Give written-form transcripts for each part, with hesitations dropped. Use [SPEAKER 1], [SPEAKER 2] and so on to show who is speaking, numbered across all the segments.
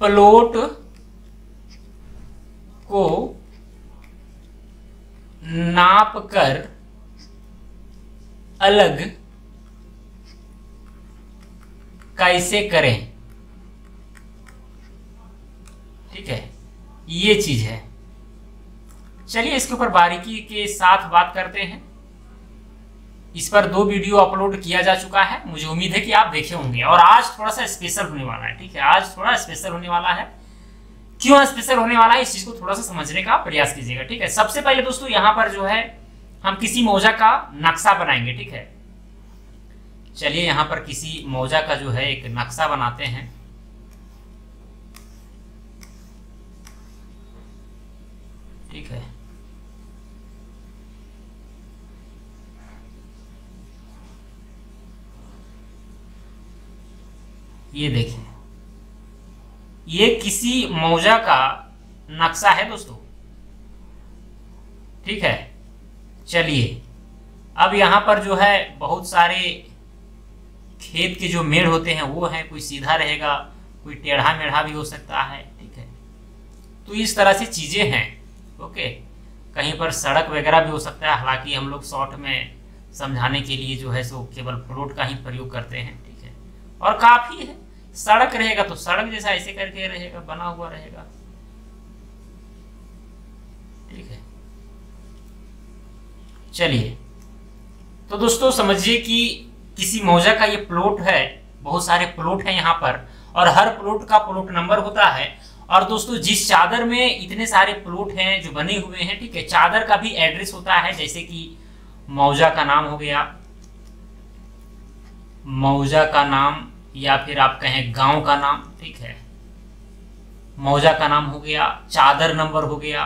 [SPEAKER 1] Plot को नाप कर अलग कैसे करें। ठीक है, ये चीज है। चलिए इसके ऊपर बारीकी के साथ बात करते हैं। इस पर 2 वीडियो अपलोड किया जा चुका है, मुझे उम्मीद है कि आप देखे होंगे। और आज थोड़ा सा स्पेशल होने वाला है। ठीक है, आज थोड़ा स्पेशल होने वाला है। क्यों स्पेशल होने वाला है, इस चीज को थोड़ा सा समझने का प्रयास कीजिएगा। ठीक है, सबसे पहले दोस्तों यहाँ पर जो है हम किसी मौजा का नक्शा बनाएंगे। ठीक है, चलिए यहाँ पर किसी मौजा का जो है एक नक्शा बनाते हैं। ठीक है, ये देखिए, ये किसी मौजा का नक्शा है दोस्तों। ठीक है, चलिए अब यहां पर जो है बहुत सारे खेत के जो मेड़ होते हैं वो हैं, कोई सीधा रहेगा, कोई टेढ़ा मेढ़ा भी हो सकता है। ठीक है, तो इस तरह से चीजें हैं। ओके, कहीं पर सड़क वगैरह भी हो सकता है, हालांकि हम लोग शॉर्ट में समझाने के लिए जो है सो केवल प्लॉट का ही प्रयोग करते हैं। ठीक है, और काफी है। सड़क रहेगा तो सड़क जैसा ऐसे करके रहेगा, बना हुआ रहेगा। ठीक है, चलिए तो दोस्तों समझिए कि किसी मौजा का ये प्लॉट है, बहुत सारे प्लॉट हैं यहाँ पर, और हर प्लॉट का प्लॉट नंबर होता है। और दोस्तों जिस चादर में इतने सारे प्लॉट हैं जो बने हुए हैं, ठीक है, चादर का भी एड्रेस होता है। जैसे कि मौजा का नाम हो गया, मौजा का नाम, या फिर आप कहें गांव का नाम। ठीक है, मौजा का नाम हो गया, चादर नंबर हो गया,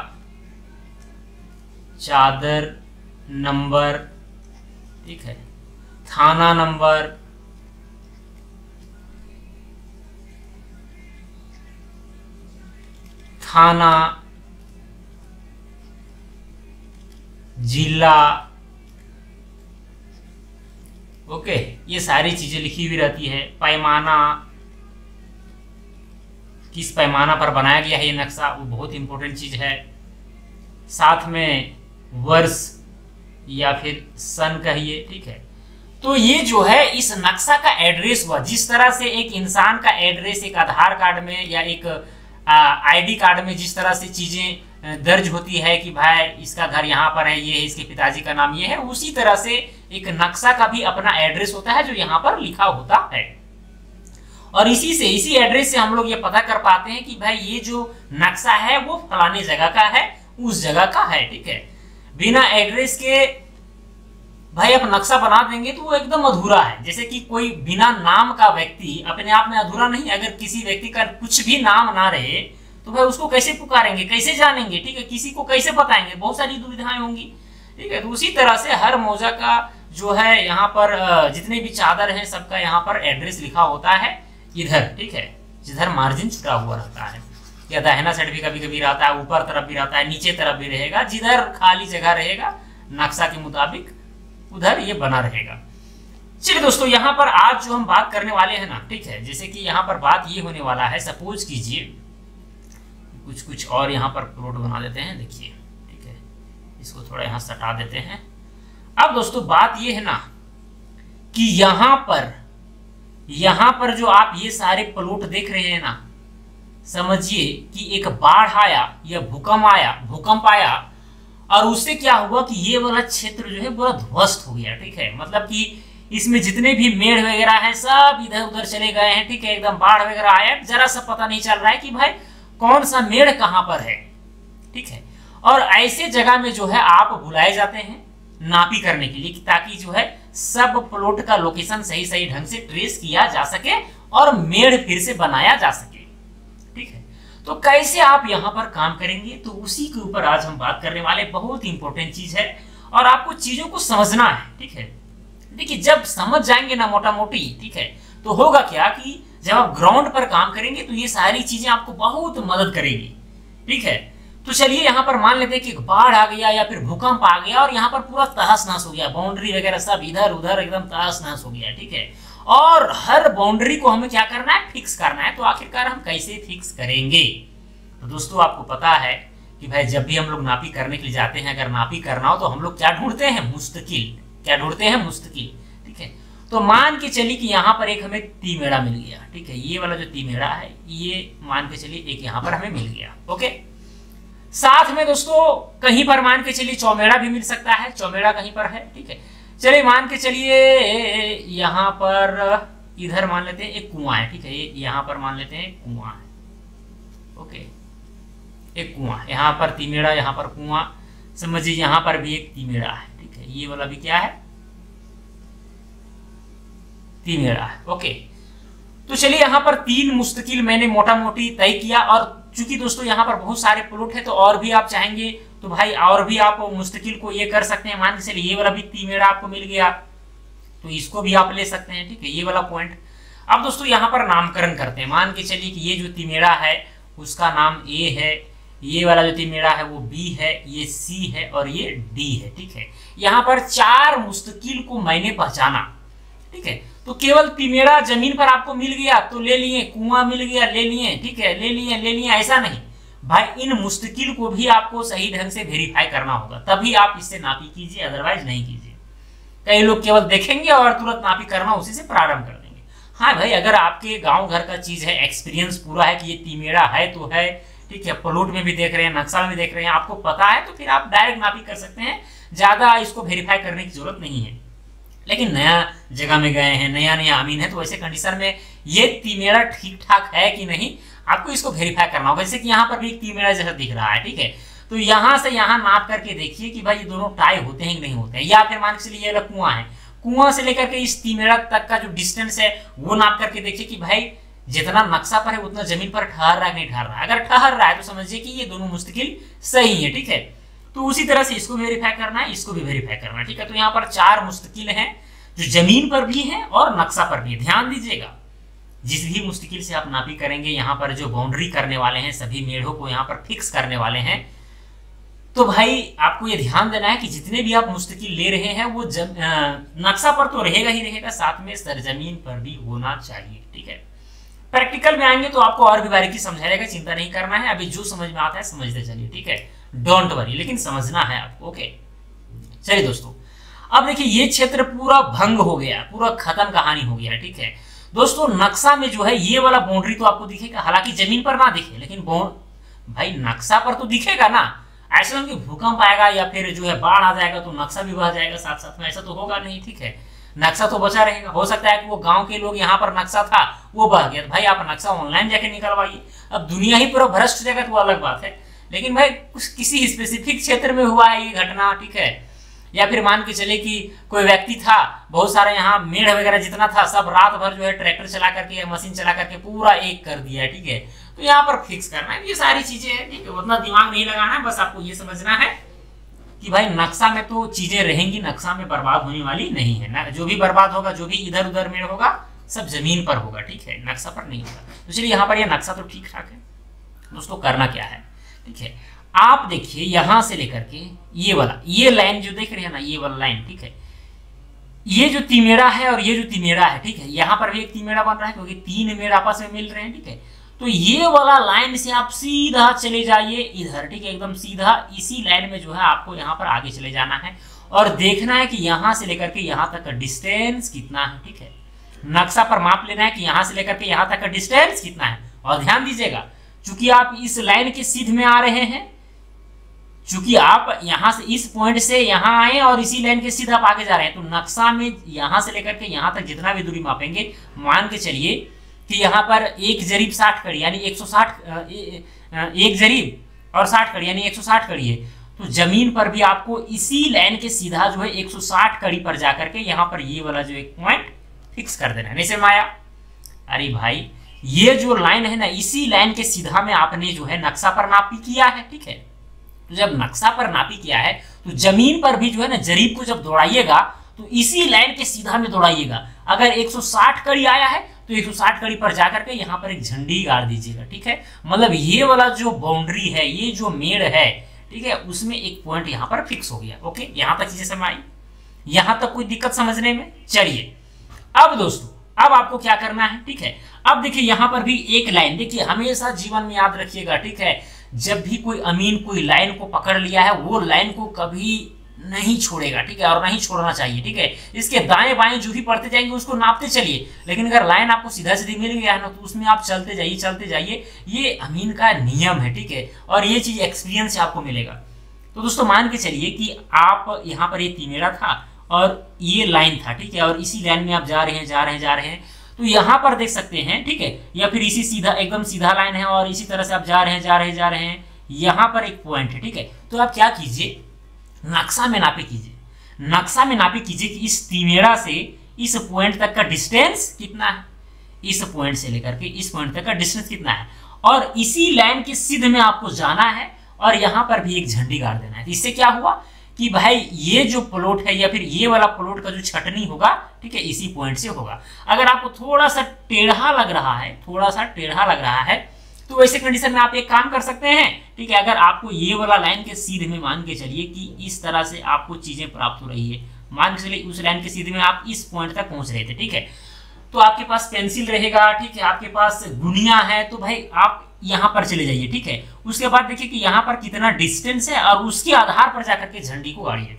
[SPEAKER 1] चादर नंबर। ठीक है, थाना नंबर, थाना, जिला। ओके, ये सारी चीजें लिखी हुई रहती है। पैमाना, किस पैमाना पर बनाया गया है ये नक्शा, वो बहुत इंपॉर्टेंट चीज है। साथ में वर्ष या फिर सन कहिए। ठीक है, तो ये जो है इस नक्शा का एड्रेस हुआ। जिस तरह से एक इंसान का एड्रेस एक आधार कार्ड में या एक आईडी कार्ड में जिस तरह से चीजें दर्ज होती है कि भाई इसका घर यहाँ पर है, ये है, इसके पिताजी का नाम ये है, उसी तरह से एक नक्शा का भी अपना एड्रेस होता है जो यहाँ पर लिखा होता है। और इसी एड्रेस से हम लोग ये पता कर पाते हैं कि भाई ये जो नक्शा है वो फलानी जगह का है, उस जगह का है। ठीक है, बिना एड्रेस के भाई आप नक्शा बना देंगे तो वो एकदम अधूरा है। जैसे कि कोई बिना नाम का व्यक्ति अपने आप में अधूरा नहीं। अगर किसी व्यक्ति का कुछ भी नाम ना रहे तो भाई उसको कैसे पुकारेंगे, कैसे जानेंगे। ठीक है, किसी को कैसे बताएंगे, बहुत सारी दुविधाएं होंगी। ठीक है, तो उसी तरह से हर मौजा का जो है यहाँ पर जितने भी चादर हैं सबका यहाँ पर एड्रेस लिखा होता है इधर। ठीक है, जिधर मार्जिन छुटा हुआ रहता है, या दाहिना साइड भी कभी कभी रहता है, ऊपर तरफ भी रहता है, नीचे तरफ भी रहेगा। जिधर खाली जगह रहेगा नक्शा के मुताबिक उधर ये बना रहेगा। चलिए दोस्तों, यहाँ पर आज जो हम बात करने वाले हैं ना, ठीक है, जैसे कि यहाँ पर बात ये होने वाला है, सपोज कीजिए कुछ और यहाँ पर प्लॉट बना देते हैं। देखिए, ठीक है, इसको थोड़ा यहाँ सटा देते हैं। अब दोस्तों बात ये है ना कि यहाँ पर जो आप ये सारे प्लॉट देख रहे हैं ना, समझिए कि एक बाढ़ आया या भूकंप आया और उससे क्या हुआ कि ये वाला क्षेत्र जो है पूरा ध्वस्त हो गया। ठीक है, मतलब कि इसमें जितने भी मेड़ वगैरह हैं सब इधर उधर चले गए हैं। ठीक है, एकदम बाढ़ वगैरह आया, जरा सा पता नहीं चल रहा है कि भाई कौन सा मेड़ कहाँ पर है। ठीक है, और ऐसे जगह में जो है आप बुलाए जाते हैं नापी करने के लिए, ताकि जो है सब प्लॉट का लोकेशन सही ढंग से ट्रेस किया जा सके और मेड़ फिर से बनाया जा सके। ठीक है, तो कैसे आप यहाँ पर काम करेंगे, तो उसी के ऊपर आज हम बात करने वाले। बहुत इंपॉर्टेंट चीज है और आपको चीजों को समझना है। ठीक है, देखिए जब समझ जाएंगे ना मोटा मोटी, ठीक है, तो होगा क्या कि जब आप ग्राउंड पर काम करेंगे तो ये सारी चीजें आपको बहुत मदद करेगी। ठीक है, तो चलिए यहाँ पर मान लेते हैं कि बाढ़ आ गया या फिर भूकंप आ गया और यहाँ पर पूरा तहस नहस हो गया, बाउंड्री वगैरह सब इधर उधर एकदम तहस नहस हो गया। ठीक है, और हर बाउंड्री को हमें क्या करना है, फिक्स करना है। तो आखिरकार हम कैसे फिक्स करेंगे? तो दोस्तों आपको पता है कि भाई जब भी हम लोग नापी करने के लिए जाते हैं, अगर नापी करना हो तो हम लोग क्या ढूंढते हैं, मुस्तकिल। क्या ढूंढते हैं, मुस्तकिल। ठीक है, तो मान के चलिए कि यहाँ पर एक हमें तिमेड़ा मिल गया। ठीक है, ये वाला जो तिमेड़ा है ये मान के चलिए एक यहाँ पर हमें मिल गया। ओके, साथ में दोस्तों कहीं पर मान के चलिए चौमेड़ा भी मिल सकता है, चौमेड़ा कहीं पर है। ठीक है, चलिए मान के चलिए यहाँ पर इधर मान लेते हैं एक कुआं है। ठीक है, ये यहाँ पर मान लेते हैं कुआं है। ओके, एक कुआं, यहाँ पर तिमेड़ा, यहाँ पर कुआं, समझिए यहाँ पर भी एक तिमेड़ा है। ठीक है, ये वाला भी क्या है, तिमेड़ा है। ओके, तो चलिए यहाँ पर 3 मुस्तकिल मैंने मोटा मोटी तय किया। और चूंकि दोस्तों यहाँ पर बहुत सारे प्लॉट है तो और भी आप चाहेंगे तो भाई और भी आप मुस्तकिल को ये कर सकते हैं। मान के चलिए ये वाला भी तिमेड़ा आपको मिल गया तो इसको भी आप ले सकते हैं। ठीक है, ये वाला पॉइंट। अब दोस्तों यहाँ पर नामकरण करते हैं। मान के चलिए कि ये जो तिमेड़ा है उसका नाम ए है, ये वाला जो तिमेड़ा है वो बी है, ये सी है और ये डी है। ठीक है, यहाँ पर 4 मुस्तकिल को मैंने पहचाना। ठीक है, तो केवल तिमेड़ा जमीन पर आपको मिल गया तो ले लिए, कुआं मिल गया ले लिए। ठीक है, ले लिए, ऐसा नहीं भाई, इन मुस्तकिल को भी आपको सही ढंग से वेरीफाई करना होगा, तभी आप इससे नापी कीजिए, अदरवाइज नहीं कीजिए। कई लोग केवल देखेंगे और तुरंत नापी करना उसी से प्रारंभ कर देंगे। हाँ भाई, अगर आपके गांव घर का चीज है, एक्सपीरियंस पूरा है कि ये तिमेड़ा है तो है। ठीक है, प्लॉट में भी देख रहे हैं, नक्शा में भी देख रहे हैं, आपको पता है, तो फिर आप डायरेक्ट नापी कर सकते हैं, ज्यादा इसको वेरीफाई करने की जरूरत नहीं है। लेकिन नया जगह में गए हैं, नया अमीन है, तो ऐसे कंडीशन में ये तिमेड़ा ठीक ठाक है कि नहीं आपको इसको वेरीफाई करना होगा। जैसे कि यहाँ पर भी एक तिमेड़ा जैसा दिख रहा है। ठीक है, तो यहाँ से यहाँ नाप करके देखिए कि भाई ये दोनों टाई होते हैं कि नहीं होते हैं। या फिर मान के चलिए ये वाला कुआं है, कुआं से लेकर के इस तिमेड़ा तक का जो डिस्टेंस है वो नाप करके देखिए कि भाई जितना नक्शा पर है उतना जमीन पर ठहर रहा है कि नहीं ठहर रहा है। अगर ठहर रहा है तो समझिए कि ये दोनों मुस्तकिल सही है। ठीक है, तो उसी तरह से इसको वेरीफाई करना है, इसको भी वेरीफाई करना है। ठीक है, तो यहाँ पर 4 मुस्तकिल हैं जो जमीन पर भी है और नक्शा पर भी है। ध्यान दीजिएगा, जिस भी मुस्तकिल से आप नापी करेंगे, यहाँ पर जो बाउंड्री करने वाले हैं, सभी मेढ़ों को यहाँ पर फिक्स करने वाले हैं, तो भाई आपको ये ध्यान देना है कि जितने भी आप मुस्तकिल ले रहे हैं वो नक्शा पर तो रहेगा ही रहेगा, साथ में सरजमीन पर भी होना चाहिए। ठीक है, प्रैक्टिकल में आएंगे तो आपको और भी बारीकी समझाया जाएगा, चिंता नहीं करना है। अभी जो समझ में आता है समझते चलिए। ठीक है, डोंट वरी, लेकिन समझना है आपको। ओके, चलिए दोस्तों, अब देखिए ये क्षेत्र पूरा भंग हो गया, पूरा खत्म कहानी हो गया। ठीक है दोस्तों, नक्शा में जो है ये वाला बाउंड्री तो आपको दिखेगा, हालांकि जमीन पर ना दिखे, लेकिन भाई नक्शा पर तो दिखेगा ना। ऐसा कि भूकंप आएगा या फिर जो है बाढ़ आ जाएगा तो नक्शा भी बह जाएगा साथ साथ में, ऐसा तो होगा नहीं। ठीक है, नक्शा तो बचा रहेगा। हो सकता है कि वो गांव के लोग यहाँ पर नक्शा था वो बह गया, भाई आप नक्शा ऑनलाइन जाके निकलवाइए। अब दुनिया ही पूरा भ्रष्ट जगह तो अलग बात है, लेकिन भाई कुछ किसी स्पेसिफिक क्षेत्र में हुआ है ये घटना। ठीक है, या फिर मान के चले कि कोई व्यक्ति था, बहुत सारा यहाँ मेढ़ वगैरह जितना था सब रात भर जो है ट्रैक्टर चला करके या मशीन चला करके पूरा एक कर दिया है। ठीक है, तो यहाँ पर फिक्स करना है, ये सारी चीजें हैं। ठीक है, उतना दिमाग नहीं लगाना है, बस आपको ये समझना है कि भाई नक्शा में तो चीजें रहेंगी, नक्शा में बर्बाद होने वाली नहीं है ना। जो भी बर्बाद होगा, जो भी इधर उधर मेढ़ होगा, सब जमीन पर होगा। ठीक है, नक्शा पर नहीं होगा। तो चलिए यहाँ पर ये नक्शा तो ठीक ठाक है। दोस्तों करना क्या है, ठीक है, आप देखिए यहां से लेकर के ये लाइन जो देख रहे हैं ना, ये वाला लाइन। ठीक है, ये जो तिमेड़ा है और ये जो तिमेड़ा है, ठीक है, यहाँ पर भी एक तिमेड़ा बन रहा है क्योंकि 3 मेढ़ आपस में मिल रहे हैं। ठीक है, तो ये वाला लाइन से आप सीधा चले जाइए इधर। ठीक है, एकदम सीधा इसी लाइन में जो है आपको यहाँ पर आगे चले जाना है और देखना है कि यहाँ से लेकर के यहाँ तक का डिस्टेंस कितना है। ठीक है, नक्शा पर माप लेना है कि यहाँ से लेकर के यहाँ तक का डिस्टेंस कितना है। और ध्यान दीजिएगा, चूंकि आप इस लाइन के सीध में आ रहे हैं, चूंकि आप यहाँ से इस पॉइंट से यहाँ आए और इसी लाइन के सीधा आप आगे जा रहे हैं, तो नक्शा में यहाँ से लेकर के यहाँ तक जितना भी दूरी मापेंगे, मान के चलिए कि यहाँ पर 1 जरीब 60 कड़ी यानी 160, 1 जरीब और 60 कड़ी यानी 160 कड़ी है, तो जमीन पर भी आपको इसी लाइन के सीधा जो है 160 कड़ी पर जाकर के यहाँ पर ये वाला जो एक पॉइंट फिक्स कर देना है। नहीं समझ आया? अरे भाई ये जो लाइन है ना, इसी लाइन के सीधा में आपने जो है नक्शा पर नापी किया है। ठीक है, तो जब नक्शा पर नापी किया है तो जमीन पर भी जो है ना जरीब को जब दौड़ाइएगा तो इसी लाइन के सीधा में दौड़ाइएगा। अगर 160 कड़ी आया है तो 160 कड़ी पर जाकर के यहाँ पर एक झंडी गाड़ दीजिएगा। ठीक है, मतलब ये वाला जो बाउंड्री है, ये जो मेड़ है, ठीक है, उसमें एक पॉइंट यहाँ पर फिक्स हो गया। ओके, यहाँ तक चीजें समझ आई? यहाँ तक कोई दिक्कत समझने में? चलिए अब दोस्तों अब आपको क्या करना है, ठीक है। अब देखिए यहाँ पर भी एक लाइन, देखिए हमेशा जीवन में याद रखिएगा, ठीक है, जब भी कोई अमीन कोई लाइन को पकड़ लिया है वो लाइन को कभी नहीं छोड़ेगा, ठीक है, और नहीं छोड़ना चाहिए, ठीक है। इसके दाएं बाएं जो भी पढ़ते जाएंगे उसको नापते चलिए, लेकिन अगर लाइन आपको सीधा सीधी मिल गया है ना तो उसमें आप चलते जाइए, ये अमीन का नियम है, ठीक है, और ये चीज एक्सपीरियंस से आपको मिलेगा। तो दोस्तों मान के चलिए कि आप यहाँ पर ये तिमेरा था और ये लाइन था, ठीक है, और इसी लाइन में आप जा रहे हैं, तो यहाँ पर देख सकते हैं, ठीक है, या फिर इसी सीधा एकदम सीधा लाइन है और इसी तरह से आप जा रहे हैं, यहाँ पर एक पॉइंट है, ठीक है। तो आप क्या कीजिए, नक्शा में नापे कीजिए कि इस तिमेरा से इस पॉइंट तक का डिस्टेंस कितना है, इस पॉइंट से लेकर के इस पॉइंट तक का डिस्टेंस कितना है, और इसी लाइन के सीधे में आपको जाना है और यहाँ पर भी एक झंडी गाड़ देना है। तो इससे क्या हुआ कि भाई ये जो प्लॉट है या फिर ये वाला प्लॉट का जो छटनी होगा, ठीक है, इसी पॉइंट से होगा। अगर आपको थोड़ा सा टेढ़ा लग रहा है तो वैसे कंडीशन में आप एक काम कर सकते हैं, ठीक है, अगर आपको ये वाला लाइन के सीधे में मान के चलिए कि इस तरह से आपको चीजें प्राप्त हो रही है, मान के चलिए उस लाइन के सीधे में आप इस पॉइंट तक पहुंच रहे थे, ठीक है, तो आपके पास पेंसिल रहेगा, ठीक है, आपके पास गुनिया है, तो भाई आप यहाँ पर चले जाइए, ठीक है। उसके बाद देखिए कि यहाँ पर कितना डिस्टेंस है और उसके आधार पर जाकर के झंडी को गाड़िए,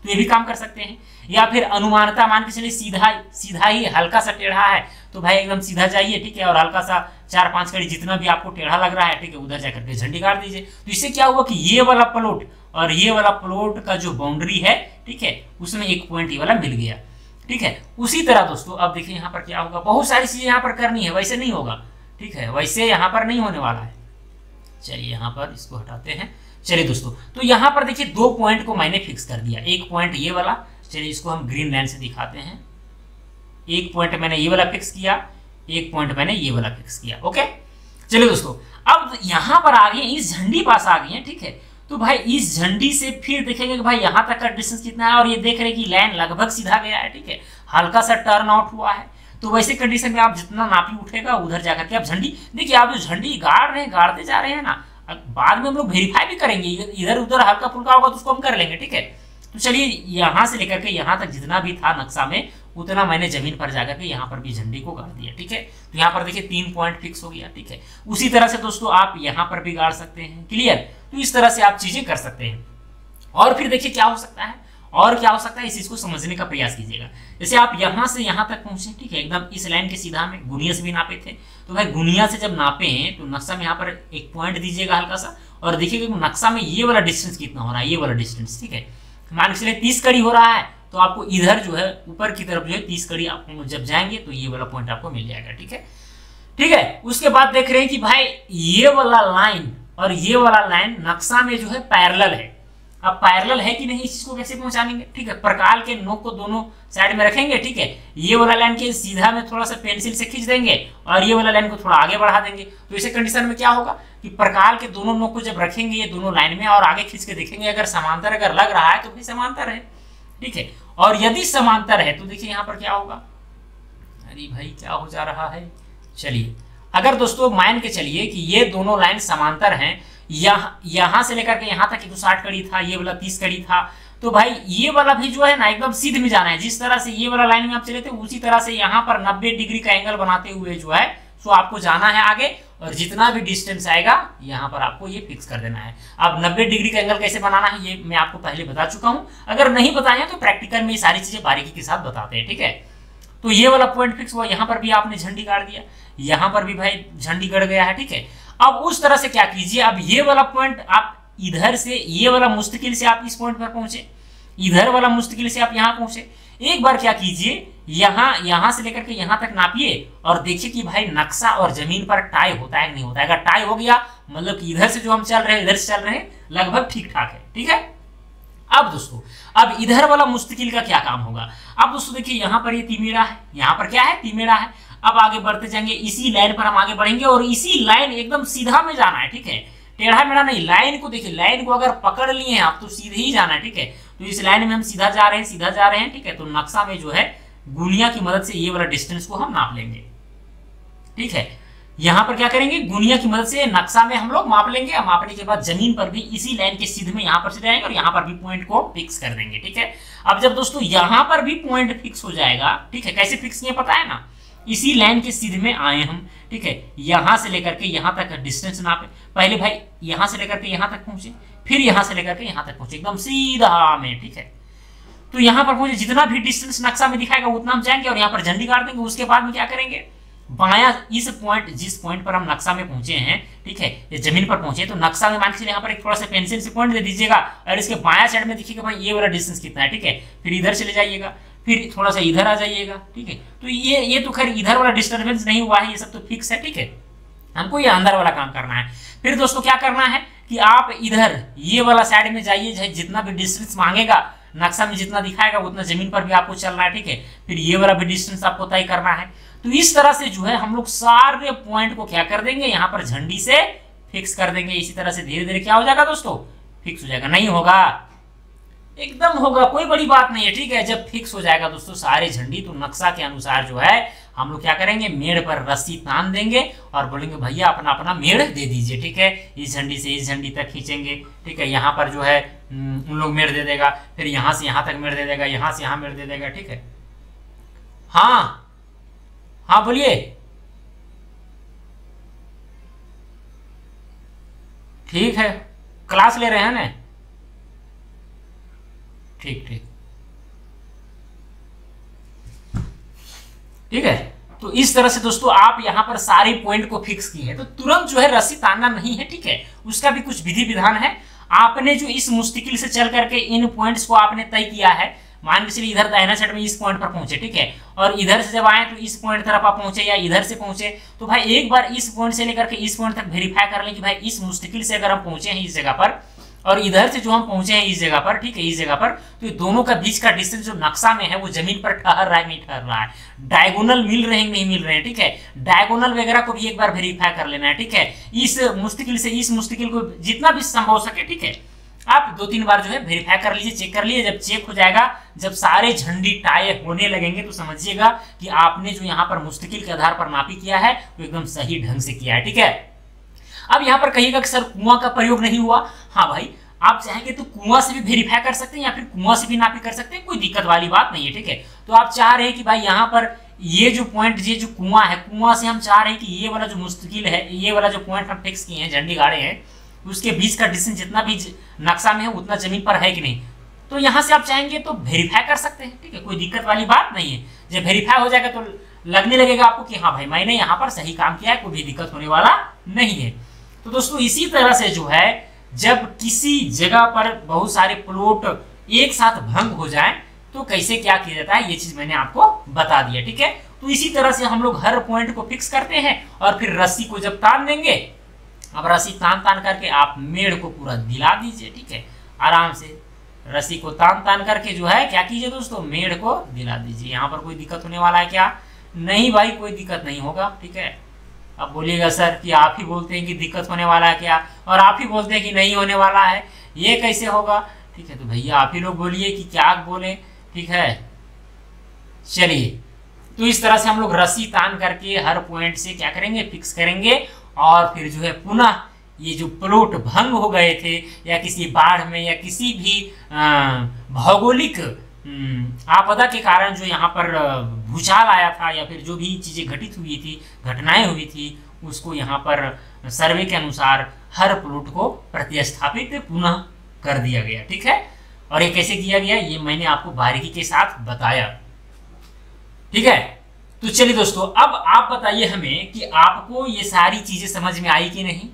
[SPEAKER 1] तो ये भी काम कर सकते हैं। या फिर अनुमानता मान के चलिए सीधा ही हल्का सा टेढ़ा है तो भाई एकदम सीधा जाइए, ठीक है, और हल्का सा 4-5 कड़ी जितना भी आपको टेढ़ा लग रहा है, ठीक है, उधर जाकर के झंडी गाड़ दीजिए। तो इससे क्या हुआ कि ये वाला प्लॉट और ये वाला प्लॉट का जो बाउंड्री है, ठीक है, उसमें एक पॉइंट ये वाला मिल गया, ठीक है। उसी तरह दोस्तों अब देखिए यहाँ पर क्या होगा, बहुत सारी चीजें यहाँ पर करनी है, वैसे नहीं होगा, ठीक है, वैसे यहाँ पर नहीं होने वाला है। चलिए यहाँ पर इसको हटाते हैं। चलिए दोस्तों, तो यहाँ पर देखिए 2 पॉइंट को मैंने फिक्स कर दिया, एक पॉइंट ये वाला, चलिए इसको हम ग्रीन लाइन से दिखाते हैं, एक पॉइंट मैंने ये वाला फिक्स किया, एक पॉइंट मैंने ये वाला फिक्स किया, ओके। चलिए दोस्तों, अब यहाँ पर आ गए, इस झंडी पास आ गए हैं, ठीक है, तो भाई इस झंडी से फिर देखेंगे कि भाई यहाँ तक का डिस्टेंस कितना है, और ये देख रहे हैं कि लाइन लगभग सीधा गया है, ठीक है, हल्का सा टर्न आउट हुआ है। तो वैसे कंडीशन में आप जितना नापी उठेगा उधर जाकर के आप झंडी, देखिए आप जो झंडी गाड़ते जा रहे हैं ना, बाद में हम लोग वेरीफाई भी करेंगे, इधर उधर हल्का फुल्का होगा तो उसको हम कर लेंगे, ठीक है। तो चलिए यहाँ से लेकर के यहाँ तक जितना भी था नक्शा में उतना मैंने जमीन पर जाकर के यहाँ पर भी झंडी को गाड़ दिया, ठीक है। तो यहाँ पर देखिए 3 पॉइंट फिक्स हो गया, ठीक है। उसी तरह से दोस्तों आप यहाँ पर भी गाड़ सकते हैं, क्लियर। तो इस तरह से आप चीजें कर सकते हैं। और फिर देखिए क्या हो सकता है, इस चीज को समझने का प्रयास कीजिएगा। जैसे आप यहाँ से यहाँ तक पहुंचे, ठीक है, एकदम इस लाइन के सीधा में गुनिया से भी नापे थे, तो भाई गुनिया से जब नापे हैं तो नक्शा में यहाँ पर एक पॉइंट दीजिएगा हल्का सा, और देखिएगा नक्शा में ये वाला डिस्टेंस कितना हो रहा है, ये वाला डिस्टेंस, ठीक है, मान के चलिए 30 कड़ी हो रहा है, तो आपको इधर जो है ऊपर की तरफ जो है 30 कड़ी आपको जब जाएंगे तो ये वाला पॉइंट आपको मिल जाएगा, ठीक है, ठीक है। उसके बाद देख रहे हैं कि भाई ये वाला लाइन और ये वाला लाइन नक्शा में जो है पैरेलल है। अब पैरेलल है कि नहीं, इस चीज को कैसे पहचानेंगे, ठीक है, प्रकाल के नोक को दोनों साइड में रखेंगे, ठीक है, ये वाला लाइन के सीधा में थोड़ा सा पेंसिल से खींच देंगे और ये वाला लाइन को थोड़ा आगे बढ़ा देंगे। तो इसे कंडीशन में क्या होगा कि प्रकाल के दोनों नोक को जब रखेंगे ये दोनों लाइन में और आगे खींच के देखेंगे, अगर समांतर अगर लग रहा है तो फिर समांतर है, ठीक है। और यदि समांतर है तो देखिए यहाँ पर क्या होगा, अरे भाई क्या हो जा रहा है, चलिए अगर दोस्तों मान के चलिए कि ये दोनों लाइन समांतर हैं, यहाँ से लेकर के यहाँ तक 60 कड़ी था, ये वाला 30 कड़ी था, तो भाई ये वाला भी जो है ना एकदम सीधे में जाना है। जिस तरह से ये वाला लाइन में आप चले थे उसी तरह से यहाँ पर 90 डिग्री का एंगल बनाते हुए जो है सो आपको जाना है आगे, और जितना भी डिस्टेंस आएगा यहाँ पर आपको ये फिक्स कर देना है। अब 90 डिग्री का एंगल कैसे बनाना है ये मैं आपको पहले बता चुका हूँ, अगर नहीं बताए तो प्रैक्टिकल में ये सारी चीजें बारीकी के साथ बताते हैं, ठीक है। तो ये वाला पॉइंट फिक्स हुआ, यहाँ पर भी आपने झंडी गाड़ दिया, यहाँ पर भी भाई झंडी गड़ गया है, ठीक है। अब उस तरह से क्या कीजिए, अब ये वाला पॉइंट आप इधर से ये वाला मुस्तकिल से आप इस पॉइंट पर पहुंचे, इधर वाला मुस्तकिल से आप यहाँ पहुंचे। एक बार क्या कीजिए, यहाँ से लेकर के यहाँ तक नापिए और देखिए कि भाई नक्शा और जमीन पर टाई होता है कि नहीं होता है। अगर टाई हो गया मतलब कि इधर से जो हम चल रहे हैं इधर से चल रहे हैं लगभग ठीक ठाक है, ठीक है। अब दोस्तों अब इधर वाला मुस्तकिल का क्या काम होगा, अब दोस्तों देखिए यहाँ पर ये तिमेरा है, यहाँ पर क्या है तिमेरा है। अब आगे बढ़ते जाएंगे, इसी लाइन पर हम आगे बढ़ेंगे और इसी लाइन एकदम सीधा में जाना है, ठीक है, टेढ़ा मेढ़ा नहीं। लाइन को देखिए, लाइन को अगर पकड़ लिए हैं आप तो सीधे ही जाना है, ठीक है। तो इस लाइन में हम सीधा जा रहे हैं, ठीक है। तो नक्शा में जो है गुनिया की मदद से ये वाला डिस्टेंस को हम नाप लेंगे, ठीक है। यहाँ पर क्या करेंगे, गुनिया की मदद से नक्शा में हम लोग माप लेंगे। मापने के बाद जमीन पर भी इसी लाइन के सीधे में यहाँ पर से जाएंगे और यहाँ पर भी पॉइंट को फिक्स कर देंगे, ठीक है। अब जब दोस्तों यहाँ पर भी पॉइंट फिक्स हो जाएगा, ठीक है, कैसे फिक्स किए पता है ना, इसी लाइन के सीधे में आए हम, ठीक है, यहां से लेकर के यहां तक डिस्टेंस नापे। पहले भाई यहां से लेकर के यहां तक पहुंचे, फिर यहां से लेकर के यहां तक पहुंचे, एकदम सीधा में, ठीक है। तो यहां पर पहुंचे, जितना भी डिस्टेंस नक्शा में दिखाएगा उतना हम जाएंगे और यहां पर झंडी काट देंगे। उसके बाद में क्या करेंगे, बाया इस पॉइंट, जिस पॉइंट पर हम नक्शा में पहुंचे हैं, ठीक है, ये जमीन पर पहुंचे, तो नक्शा में मान के चलिए यहाँ पर एक थोड़ा सा पेंसिल से पॉइंट दे दीजिएगा और इसके बाया साइड में देखिएगा भाई ये वाला डिस्टेंस कितना है, ठीक है। फिर इधर चले जाइएगा, फिर थोड़ा सा इधर आ जाइएगा, ठीक है। तो ये तो खैर इधर वाला डिस्टर्बेंस नहीं हुआ है, ये सब तो फिक्स है, ठीक है। हमको ये अंदर वाला काम करना है। फिर दोस्तों क्या करना है कि आप इधर ये वाला साइड में जाइए, जितना भी डिस्टेंस मांगेगा नक्शा में जितना दिखाएगा उतना जमीन पर भी आपको चलना है, ठीक है। फिर ये वाला भी डिस्टेंस आपको तय करना है। तो इस तरह से जो है हम लोग सारे पॉइंट को क्या कर देंगे, यहाँ पर झंडी से फिक्स कर देंगे। इसी तरह से धीरे धीरे क्या हो जाएगा दोस्तों, फिक्स हो जाएगा। नहीं होगा, एकदम होगा, कोई बड़ी बात नहीं है, ठीक है। जब फिक्स हो जाएगा दोस्तों सारे झंडी, तो नक्शा के अनुसार जो है हम लोग क्या करेंगे, मेड़ पर रस्सी तान देंगे और बोलेंगे भैया अपना अपना मेड़ दे दीजिए, ठीक है। इस झंडी से इस झंडी तक खींचेंगे, ठीक है। यहाँ पर जो है उन लोग मेड़ दे देगा, फिर यहाँ से यहाँ तक मेड़ दे देगा, यहाँ से यहाँ मेड़ दे देगा, ठीक है। हाँ हाँ बोलिए, ठीक है, क्लास ले रहे हैं ना, ठीक ठीक ठीक है। तो इस तरह से दोस्तों आप यहाँ पर सारे पॉइंट को फिक्स किए हैं, तो तुरंत जो है रस्सी तानना नहीं है, ठीक है। उसका भी कुछ विधि विधान है। आपने जो इस मुश्किल से चल करके इन पॉइंट्स को आपने तय किया है, मान के चलिए इधर दाहिना साइड में इस पॉइंट पर पहुंचे, ठीक है, और इधर से जब आए तो इस पॉइंट तरफ आप पहुंचे या इधर से पहुंचे, तो भाई एक बार इस पॉइंट से लेकर के इस पॉइंट तक वेरीफाई कर लें कि भाई इस मुश्किल से अगर हम पहुंचे हैं इस जगह पर और इधर से जो हम पहुंचे हैं इस जगह पर, ठीक है, इस जगह पर, तो ये दोनों का बीच का डिस्टेंस जो नक्शा में है वो जमीन पर ठहर रहा है नहीं ठहर रहा है, डायगोनल मिल रहे हैं नहीं मिल रहे हैं, ठीक है। डायगोनल वगैरह को भी एक बार वेरीफाई कर लेना है, ठीक है। इस मुश्किल से इस मुश्किल को जितना भी संभव हो सके, ठीक है, आप 2-3 बार जो है वेरीफाई कर लीजिए, चेक कर लीजिए। जब चेक हो जाएगा, जब सारे झंडी टाई होने लगेंगे, तो समझिएगा कि आपने जो यहाँ पर मुश्किल के आधार पर नापी किया है वो एकदम सही ढंग से किया है, ठीक है। अब यहाँ पर कहिएगा कि सर कुआं का प्रयोग नहीं हुआ। हाँ भाई, आप चाहेंगे तो कुआं से भी वेरीफाई कर सकते हैं या फिर कुआं से भी नापी कर सकते हैं, कोई दिक्कत वाली बात नहीं है, ठीक है। तो आप चाह रहे हैं कि भाई यहाँ पर ये जो पॉइंट, ये जो कुआं है, कुआं से हम चाह रहे हैं कि ये वाला जो मुश्किल है, ये वाला जो पॉइंट हम फिक्स किए हैं, झंडी गाड़े हैं, उसके बीच का डिस्टेंस जितना भी नक्शा में है उतना जमीन पर है कि नहीं, तो यहाँ से आप चाहेंगे तो वेरीफाई कर सकते हैं, ठीक है, कोई दिक्कत वाली बात नहीं है। जब वेरीफाई हो जाएगा तो लगने लगेगा आपको कि हाँ भाई मैंने यहाँ पर सही काम किया है, कोई भी दिक्कत होने वाला नहीं है। तो दोस्तों इसी तरह से जो है जब किसी जगह पर बहुत सारे प्लॉट एक साथ भंग हो जाए तो कैसे क्या किया जाता है, ये चीज मैंने आपको बता दिया, ठीक है। तो इसी तरह से हम लोग हर पॉइंट को फिक्स करते हैं और फिर रस्सी को जब तान देंगे, अब रस्सी तान करके आप मेड़ को पूरा दिला दीजिए, ठीक है, आराम से रस्सी को तान करके जो है क्या कीजिए दोस्तों, मेड़ को दिला दीजिए। यहाँ पर कोई दिक्कत होने वाला है क्या? नहीं भाई, कोई दिक्कत नहीं होगा, ठीक है। अब बोलिएगा सर कि आप ही बोलते हैं कि दिक्कत होने वाला है क्या, और आप ही बोलते हैं कि नहीं होने वाला है, ये कैसे होगा? ठीक है, तो भैया आप ही लोग बोलिए कि क्या बोले, ठीक है। चलिए, तो इस तरह से हम लोग रस्सी तान करके हर पॉइंट से क्या करेंगे, फिक्स करेंगे और फिर जो है पुनः ये जो प्लॉट भंग हो गए थे या किसी बाढ़ में या किसी भी भौगोलिक आपदा के कारण जो यहाँ पर भूचाल आया था या फिर जो भी चीजें घटित हुई थी, घटनाएं हुई थी, उसको यहाँ पर सर्वे के अनुसार हर प्लॉट को प्रतिस्थापित पुनः कर दिया गया, ठीक है। और ये कैसे किया गया ये मैंने आपको बारीकी के साथ बताया, ठीक है। तो चलिए दोस्तों, अब आप बताइए हमें कि आपको ये सारी चीजें समझ में आई कि नहीं,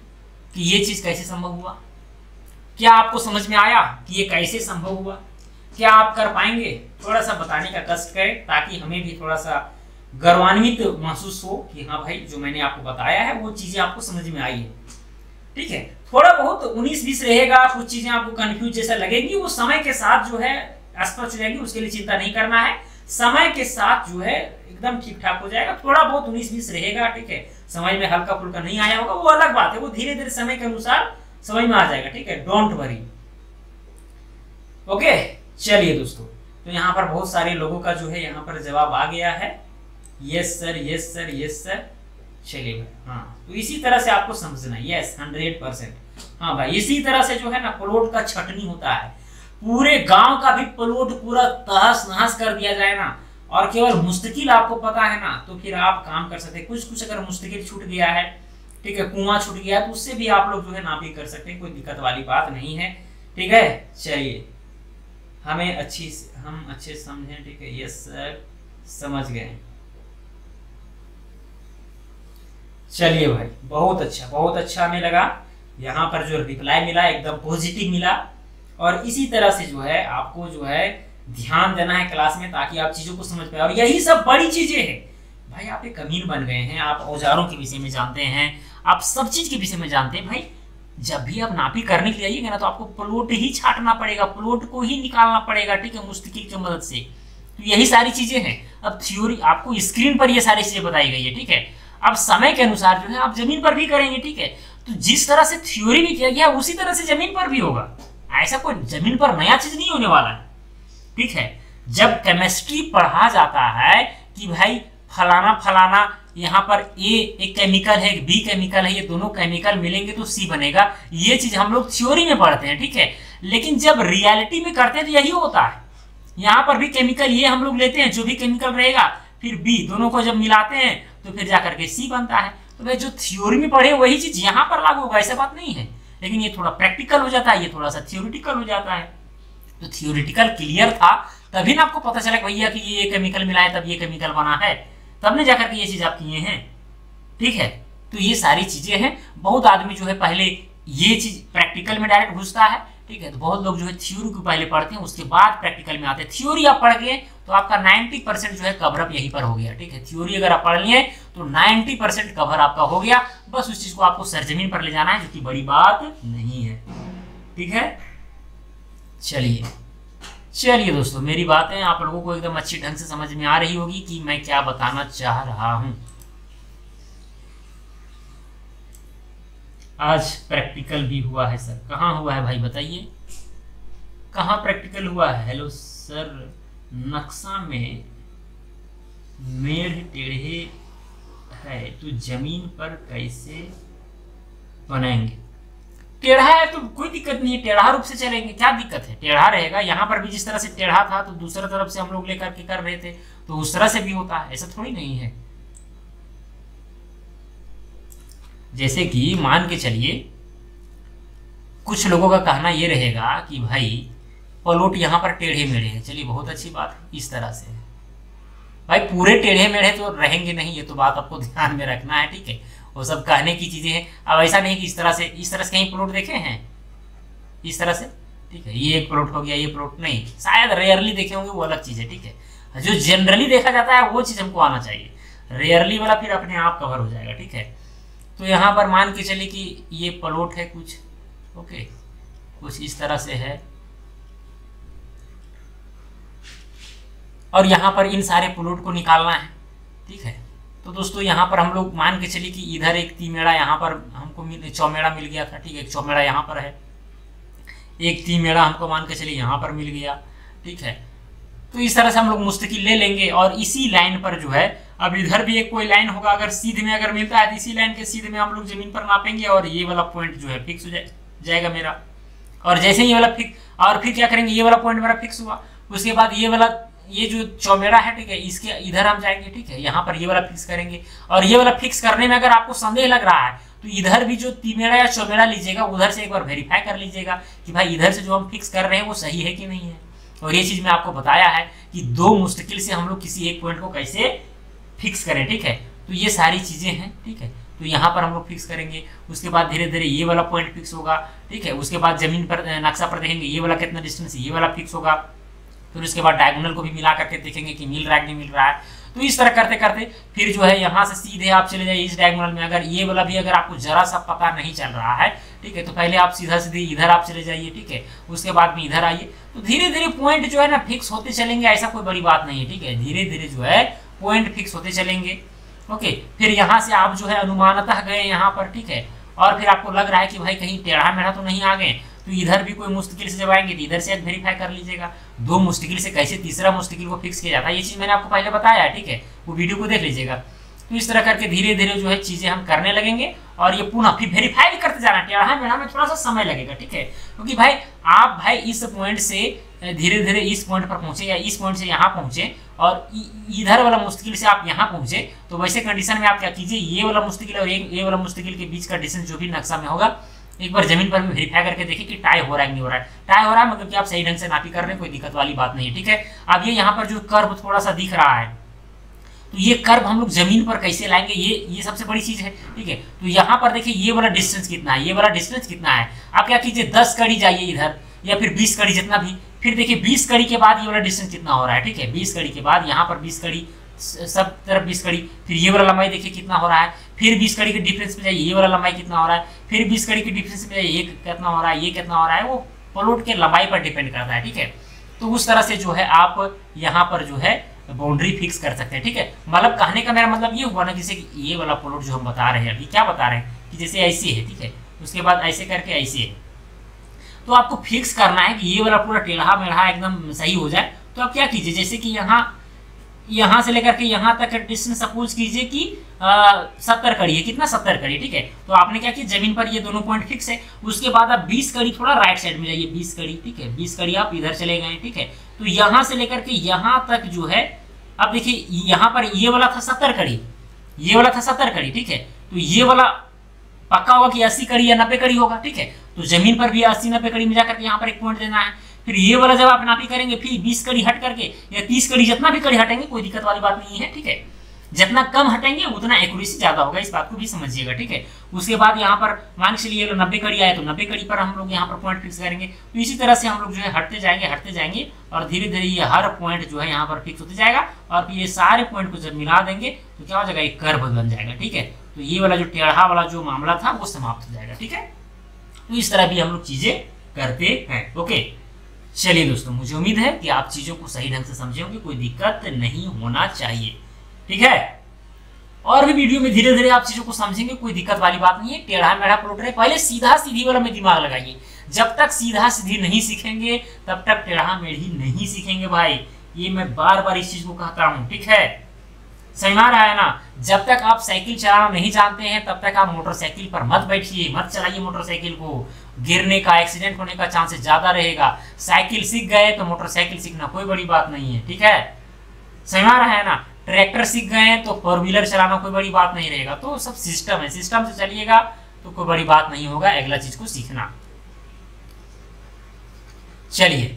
[SPEAKER 1] कि ये चीज कैसे संभव हुआ। क्या आपको समझ में आया कि ये कैसे संभव हुआ? क्या आप कर पाएंगे? थोड़ा सा बताने का कष्ट करें ताकि हमें भी थोड़ा सा गौरवान्वित महसूस हो कि हाँ भाई जो मैंने आपको बताया है वो चीजें आपको समझ में आई है, ठीक है। थोड़ा बहुत 19-20 रहेगा, कुछ चीजें आपको कंफ्यूज जैसा लगेगी, वो समय के साथ जो है स्पष्ट हो जाएगी, उसके लिए चिंता नहीं करना है। समय के साथ जो है एकदम ठीक ठाक हो जाएगा। थोड़ा बहुत 19-20 रहेगा, ठीक है, समझ में हल्का फुल्का नहीं आया होगा, वो अलग बात है, वो धीरे धीरे समय के अनुसार समझ में आ जाएगा, ठीक है, डोंट वरी। ओके, चलिए दोस्तों, तो यहाँ पर बहुत सारे लोगों का जो है यहाँ पर जवाब आ गया है, yes sir, yes sir, yes sir. चलिए भाई, हाँ, तो इसी तरह से आपको समझना, यस 100%। हाँ भाई, इसी तरह से जो है ना प्लॉट का छटनी होता है, पूरे गांव का भी प्लॉट पूरा तहस नहस कर दिया जाए ना, और केवल मुस्तकिल आपको पता है ना, तो फिर आप काम कर सकते हैं। कुछ कुछ अगर मुस्तकिल छूट गया है, ठीक है, कुआं छूट गया है, तो उससे भी आप लोग जो है नापी कर सकते हैं, कोई दिक्कत वाली बात नहीं है, ठीक है। चलिए, हम अच्छे समझें, ठीक है, यस सर, समझ गए। चलिए भाई, बहुत अच्छा हमें लगा। यहाँ पर जो रिप्लाई मिला एकदम पॉजिटिव मिला, और इसी तरह से जो है आपको जो है ध्यान देना है क्लास में, ताकि आप चीजों को समझ पाए। और यही सब बड़ी चीजें हैं भाई, आप एक कमीन बन गए हैं, आप औजारों के विषय में जानते हैं, आप सब चीज के विषय में जानते हैं भाई। जब भी आप नापी करने के लिए आइएगा ना, तो आपको प्लॉट ही छाटना पड़ेगा, प्लॉट को ही निकालना पड़ेगा, ठीक है, मुस्तकिल की मदद से। तो यही सारी चीजें हैं। अब थ्योरी आपको स्क्रीन पर ये सारी चीजें बताई गई है, ठीक है। अब समय के अनुसार जो है आप जमीन पर भी करेंगे, ठीक है। तो जिस तरह से थ्योरी में किया गया उसी तरह से जमीन पर भी होगा। ऐसा कोई जमीन पर नया चीज नहीं होने वाला है, ठीक है। जब केमिस्ट्री पढ़ा जाता है कि भाई फलाना फलाना यहाँ पर ए एक केमिकल है, बी केमिकल है, ये दोनों केमिकल मिलेंगे तो सी बनेगा, ये चीज हम लोग थ्योरी में पढ़ते हैं, ठीक है। लेकिन जब रियलिटी में करते हैं तो यही होता है। यहाँ पर भी केमिकल ये हम लोग लेते हैं, जो भी केमिकल रहेगा, फिर बी, दोनों को जब मिलाते हैं तो फिर जाकर के सी बनता है। तो भाई जो थ्योरी में पढ़े वही चीज यहाँ पर लागू होगा, ऐसा बात नहीं है। लेकिन ये थोड़ा प्रैक्टिकल हो जाता है, ये थोड़ा सा थ्योरिटिकल हो जाता है। तो थ्योरिटिकल क्लियर था तभी ना आपको पता चला भैया कि ये केमिकल मिलाए तब ये केमिकल बना है, तब ने जाकर के ये चीज आप किए हैं, ठीक है। तो ये सारी चीजें हैं। बहुत आदमी जो है पहले ये चीज प्रैक्टिकल में डायरेक्ट घुसता है, ठीक है। तो बहुत लोग जो है थ्योरी को पहले पढ़ते हैं, उसके बाद प्रैक्टिकल में आते हैं। थ्योरी आप पढ़ गए तो आपका 90% जो है कवरअप यहीं पर हो गया, ठीक है। थ्योरी अगर आप पढ़ लिए तो 90% कवर आपका हो गया। बस उस चीज को आपको सरजमीन पर ले जाना है, जो कि बड़ी बात नहीं है, ठीक है। चलिए दोस्तों, मेरी बातें आप लोगों को एकदम अच्छी ढंग से समझ में आ रही होगी कि मैं क्या बताना चाह रहा हूं। आज प्रैक्टिकल भी हुआ है सर। कहाँ हुआ है भाई बताइए, कहाँ प्रैक्टिकल हुआ है? हेलो सर, नक्शा में मेढ़ टेढ़े है तो जमीन पर कैसे बनाएंगे? टेढ़ा है तो कोई दिक्कत नहीं है, टेढ़ा रूप से चलेंगे, क्या दिक्कत है? टेढ़ा रहेगा। यहाँ पर भी जिस तरह से टेढ़ा था तो दूसरा तरफ से हम लोग लेकर के कर रहे थे, तो उस तरह से भी होता है, ऐसा थोड़ी नहीं है। जैसे कि मान के चलिए, कुछ लोगों का कहना यह रहेगा कि भाई प्लॉट यहाँ पर टेढ़े मेढ़े हैं। चलिए बहुत अच्छी बात है, इस तरह से भाई पूरे टेढ़े मेढ़े तो रहेंगे नहीं, ये तो बात आपको ध्यान में रखना है, ठीक है। वो सब कहने की चीजें हैं। अब ऐसा नहीं कि इस तरह से कहीं प्लॉट देखे हैं इस तरह से, ठीक है, ये एक प्लॉट हो गया, ये प्लॉट नहीं, शायद रेयरली देखे होंगे, वो अलग चीज है, ठीक है। जो जनरली देखा जाता है वो चीज हमको आना चाहिए, रेयरली वाला फिर अपने आप कवर हो जाएगा, ठीक है। तो यहाँ पर मान के चलिए कि ये प्लॉट है कुछ, ओके, कुछ इस तरह से है, और यहाँ पर इन सारे प्लॉट को निकालना है, ठीक है। तो दोस्तों यहाँ पर हम लोग मान के चलिए कि इधर एक तिमेड़ा यहाँ पर हमको चौमेड़ा मिल गया था, ठीक है, एक चौमेड़ा यहाँ पर है, एक तिमेड़ा हमको मान के चलिए यहाँ पर मिल गया, ठीक है। तो इस तरह से हम लोग मुस्तकिल ले लेंगे, और इसी लाइन पर जो है, अब इधर भी एक कोई लाइन होगा, अगर सीधे में अगर मिलता है तो इसी लाइन के सीधे में हम लोग जमीन पर नापेंगे, और ये वाला पॉइंट जो है फिक्स हो जाएगा मेरा। और जैसे ये वाला फिक्स, और फिर क्या करेंगे, ये वाला पॉइंट मेरा फिक्स हुआ, उसके बाद ये वाला, ये जो चौमेड़ा है, ठीक है, इसके इधर हम जाएंगे, ठीक है, यहाँ पर ये वाला फिक्स करेंगे। और ये वाला फिक्स करने में अगर आपको संदेह लग रहा है तो इधर भी जो तिमेड़ा या चौमेड़ा लीजिएगा, उधर से एक बार वेरीफाई कर लीजिएगा कि भाई इधर से जो हम फिक्स कर रहे हैं वो सही है कि नहीं है। और ये चीज मैं आपको बताया है कि दो मुस्तकिल से हम लोग किसी एक पॉइंट को कैसे फिक्स करें, ठीक है। तो ये सारी चीजें हैं, ठीक है। तो यहाँ पर हम लोग फिक्स करेंगे, उसके बाद धीरे धीरे ये वाला पॉइंट फिक्स होगा, ठीक है। उसके बाद जमीन पर नक्शा पर देखेंगे ये वाला कितना डिस्टेंस, ये वाला फिक्स होगा। फिर उसके बाद डायगोनल को भी मिला करके देखेंगे कि मिल रहा है कि नहीं मिल रहा है। तो इस तरह करते करते फिर जो है यहाँ से सीधे आप चले जाइए इस डायगोनल में। अगर ये वाला भी अगर आपको जरा सा पता नहीं चल रहा है, ठीक है, तो पहले आप सीधा सीधे इधर आप चले जाइए, ठीक है, उसके बाद में इधर आइए। तो धीरे धीरे पॉइंट जो है ना फिक्स होते चलेंगे, ऐसा कोई बड़ी बात नहीं है, ठीक है। धीरे धीरे जो है पॉइंट फिक्स होते चलेंगे, ओके। फिर यहाँ से आप जो है अनुमानतः गए यहाँ पर, ठीक है, और फिर आपको लग रहा है कि भाई कहीं टेढ़ा मेढ़ा तो नहीं आ गए, तो इधर भी कोई मुस्तकिल से जब आएंगे तो इधर से एक वेरीफाई कर लीजिएगा। दो मुस्तकिल से कैसे तीसरा मुस्तकिल को फिक्स किया जाता है, ये चीज मैंने आपको पहले बताया है, ठीक है, वो वीडियो को देख लीजिएगा। तो इस तरह करके धीरे धीरे जो है चीजें हम करने लगेंगे, और ये पुनः फिर वेरीफाई भी करते जाना। टेढ़ा मेढ़ा में थोड़ा सा समय लगेगा, ठीक है, क्योंकि भाई आप भाई इस पॉइंट से धीरे धीरे इस पॉइंट पर पहुंचे या इस पॉइंट से यहाँ पहुंचे, और इधर वाला मुस्तकिल से आप यहाँ पहुंचे, तो वैसे कंडीशन में आप क्या कीजिए, ये वाला मुस्तकिल और ये वाला मुस्तकिल के बीच का डिस्टेंस जो भी नक्शा में होगा, एक बार जमीन पर भी वेरीफाई करके देखिए कि टाई हो रहा है कि नहीं हो रहा है। टाई हो रहा है मतलब कि आप सही ढंग से नापी कर रहे हैं, कोई दिक्कत वाली बात नहीं है, ठीक है। अब ये यहाँ पर जो कर्व थोड़ा सा दिख रहा है, तो ये कर्व हम लोग जमीन पर कैसे लाएंगे, ये सबसे बड़ी चीज है, ठीक है। तो यहाँ पर देखिए ये वाला डिस्टेंस कितना है, ये वाला डिस्टेंस कितना है, आप क्या कीजिए 10 कड़ी जाइए इधर, या फिर 20 कड़ी जितना भी, फिर देखिए 20 कड़ी के बाद ये वाला डिस्टेंस कितना हो रहा है, ठीक है। 20 कड़ी के बाद यहाँ पर 20 कड़ी, सब तरफ 20 कड़ी, फिर ये वाला लंबाई देखिए कितना हो रहा है, फिर 20 कड़ी के डिफरेंस में जाइए, ये वाला लंबाई कितना हो रहा है, फिर 20 कड़ी के डिफरेंस में जाइए, ये कितना हो रहा है, ये कितना हो रहा है, वो प्लॉट के लंबाई पर डिपेंड करता है, ठीक है। तो उस तरह से जो है आप यहाँ पर जो है बाउंड्री फिक्स कर सकते हैं, ठीक है। मतलब कहने का मेरा मतलब ये हुआ ना, जैसे कि ये वाला प्लॉट जो हम बता रहे हैं अभी, क्या बता रहे हैं कि जैसे ऐसे है, ठीक है, उसके बाद ऐसे करके ऐसे है, तो आपको फिक्स करना है कि ये वाला पूरा टेढ़ा मेढ़ा एकदम सही हो जाए। तो आप क्या कीजिए, जैसे कि यहाँ से लेकर के यहाँ तक डिस्टेंस सपोज कीजिए कि 70 कड़ी है, कितना 70 कड़ी, ठीक है। तो आपने क्या किया, जमीन पर ये दोनों पॉइंट फिक्स है, उसके बाद आप 20 कड़ी थोड़ा राइट साइड में जाइए, 20 कड़ी, ठीक है, 20 कड़ी आप इधर चले गए, ठीक है। तो यहाँ से लेकर के यहाँ तक जो है, अब देखिए यहाँ पर ये वाला था 70 कड़ी, ये वाला था 70 कड़ी, ठीक है। तो ये वाला पक्का होगा कि 80 कड़ी या 90 कड़ी होगा, ठीक है। तो जमीन पर भी 80-90 कड़ी में जाकर यहाँ पर एक पॉइंट देना है। फिर ये वाला जब आप नापी करेंगे, फिर 20 कड़ी हट करके या 30 कड़ी, जितना भी कड़ी हटेंगे कोई दिक्कत वाली बात नहीं है, ठीक है। जितना कम हटेंगे उतना एक्यूरेसी ज्यादा होगा, इस बात को भी समझिएगा, ठीक है। उसके बाद यहाँ पर मान के चलिए 90 कड़ी आए तो 90 कड़ी पर हम लोग यहाँ पर पॉइंट फिक्स करेंगे। तो इसी तरह से हम लोग जो है हटते जाएंगे और धीरे धीरे ये हर पॉइंट जो है यहाँ पर फिक्स होते जाएगा, और फिर ये सारे पॉइंट को जब मिला देंगे तो क्या हो जाएगा, एक कर्व बन जाएगा, ठीक है। तो ये वाला जो टेढ़ा वाला जो मामला था वो समाप्त हो जाएगा, ठीक है। तो इस तरह भी हम लोग चीजें करते हैं, ओके। चलिए दोस्तों, मुझे उम्मीद है कि आप चीजों को सही ढंग से समझे होंगे, कोई दिक्कत नहीं होना चाहिए, ठीक है। और भी वीडियो में धीरे धीरे आप चीजों को समझेंगे, कोई दिक्कत वाली बात नहीं है। टेढ़ा मेढ़ा प्लॉट है, पहले सीधा सीधी वाला में दिमाग लगाइए। जब तक सीधा सीधी नहीं सीखेंगे तब तक टेढ़ा मेढ़ी नहीं सीखेंगे भाई, ये मैं बार बार इस चीज को कहता हूँ, ठीक है। समझ में आ रहा है ना। जब तक आप साइकिल चलाना नहीं जानते हैं तब तक आप मोटरसाइकिल पर मत बैठिए, मत चलाइए मोटरसाइकिल को, गिरने का, एक्सीडेंट होने का चांसेस ज्यादा रहेगा। साइकिल सीख गए तो मोटरसाइकिल सीखना कोई बड़ी बात नहीं है, ठीक है। समझ में आ रहा है ना। ट्रैक्टर सीख गए तो 4 व्हीलर चलाना कोई बड़ी बात नहीं रहेगा। तो सब सिस्टम है, सिस्टम से चलिएगा तो कोई बड़ी बात नहीं होगा अगला चीज को सीखना। चलिए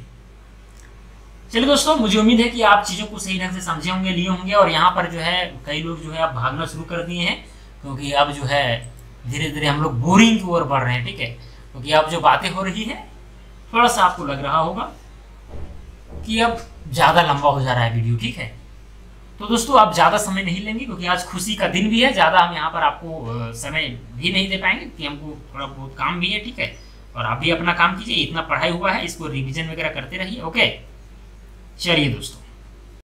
[SPEAKER 1] दोस्तों, मुझे उम्मीद है कि आप चीजों को सही ढंग से समझे होंगे, लिए होंगे। और यहाँ पर जो है कई लोग जो है अब भागना शुरू कर दिए हैं, क्योंकि अब जो है धीरे धीरे हम लोग बोरिंग की ओर बढ़ रहे हैं, ठीक है। क्योंकि अब जो बातें हो रही है थोड़ा सा आपको लग रहा होगा कि अब ज्यादा लंबा हो जा रहा है वीडियो, ठीक है। तो दोस्तों आप ज्यादा समय नहीं लेंगे, क्योंकि आज खुशी का दिन भी है, ज्यादा हम यहाँ पर आपको समय भी नहीं दे पाएंगे, कि हमको थोड़ा बहुत काम भी है, ठीक है। और आप भी अपना काम कीजिए, इतना पढ़ाई हुआ है, इसको रिवीजन वगैरह करते रहिए, ओके। चलिए दोस्तों।